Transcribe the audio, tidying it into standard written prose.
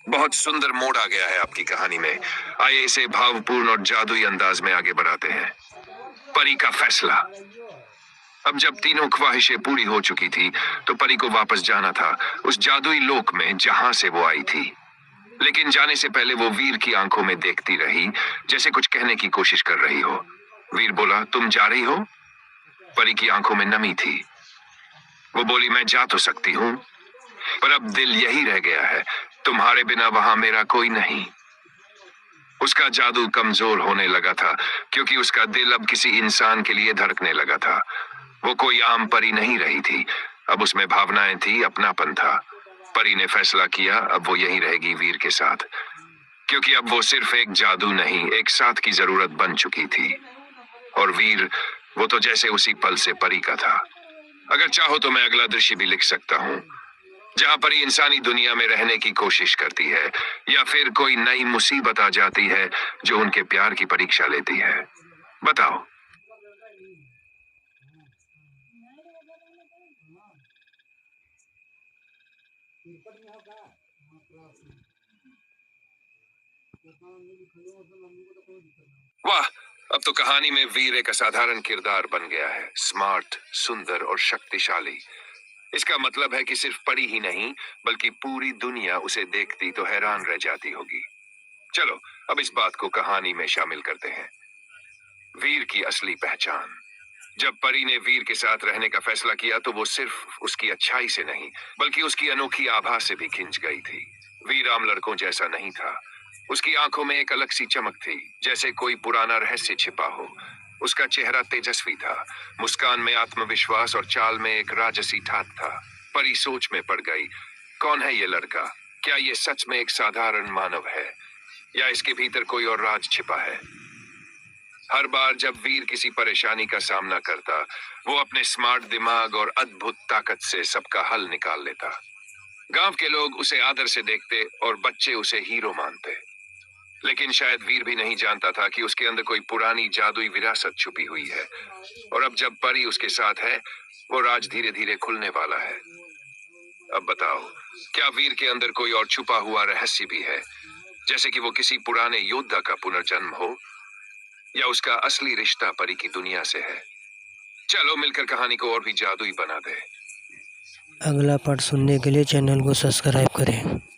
बहुत सुंदर मोड़ आ गया है आपकी कहानी में। आइए इसे भावपूर्ण और जादुई अंदाज में आगे बढ़ाते हैं। परी का फैसला। अब जब तीनों ख्वाहिशें पूरी हो चुकी थी, तो परी को वापस जाना था उस जादुई लोक में जहां से वो आई थी। लेकिन जाने से पहले वो वीर की आंखों में देखती रही, जैसे कुछ कहने की कोशिश कर रही हो। वीर बोला, तुम जा रही हो? परी की आंखों में नमी थी। वो बोली, मैं जा तो सकती हूँ, पर अब दिल यही रह गया है। तुम्हारे बिना वहां मेरा कोई नहीं। उसका जादू कमजोर होने लगा था, क्योंकि उसका दिल अब किसी इंसान के लिए धड़कने लगा था। वो कोई आम परी नहीं रही थी। अब उसमें भावनाएं थी, अपनापन था। परी ने फैसला किया, अब वो यहीं रहेगी वीर के साथ, क्योंकि अब वो सिर्फ एक जादू नहीं, एक साथ की जरूरत बन चुकी थी। और वीर, वो तो जैसे उसी पल से परी का था। अगर चाहो तो मैं अगला दृश्य भी लिख सकता हूँ, जहां परी इंसानी दुनिया में रहने की कोशिश करती है, या फिर कोई नई मुसीबत आ जाती है जो उनके प्यार की परीक्षा लेती है। बताओ। वाह, अब तो कहानी में वीर एक असाधारण किरदार बन गया है। स्मार्ट, सुंदर और शक्तिशाली। इसका मतलब है कि सिर्फ परी ही नहीं, बल्कि पूरी दुनिया उसे देखती तो हैरान रह जाती होगी। चलो, अब इस बात को कहानी में शामिल करते हैं। वीर की असली पहचान। जब परी ने वीर के साथ रहने का फैसला किया, तो वो सिर्फ उसकी अच्छाई से नहीं, बल्कि उसकी अनोखी आभा से भी खिंच गई थी। वीर आम लड़कों जैसा नहीं था। उसकी आंखों में एक अलग सी चमक थी, जैसे कोई पुराना रहस्य छिपा हो। उसका चेहरा तेजस्वी था, मुस्कान में आत्मविश्वास और चाल में एक राजसी ठाट था। परी सोच में पड़ गई, कौन है ये लड़का? क्या ये सच में एक साधारण मानव है, या इसके भीतर कोई और राज छिपा है? हर बार जब वीर किसी परेशानी का सामना करता, वो अपने स्मार्ट दिमाग और अद्भुत ताकत से सबका हल निकाल लेता। गांव के लोग उसे आदर से देखते और बच्चे उसे हीरो मानते। लेकिन शायद वीर भी नहीं जानता था कि उसके अंदर कोई पुरानी जादुई विरासत छुपी हुई है। और अब जब परी उसके साथ है, वो राज धीरे धीरे खुलने वाला है। अब बताओ, क्या वीर के अंदर कोई और छुपा हुआ रहस्य भी है, जैसे कि वो किसी पुराने योद्धा का पुनर्जन्म हो, या उसका असली रिश्ता परी की दुनिया से है? चलो मिलकर कहानी को और भी जादुई बना दे। अगला पार्ट सुनने के लिए चैनल को सब्सक्राइब करें।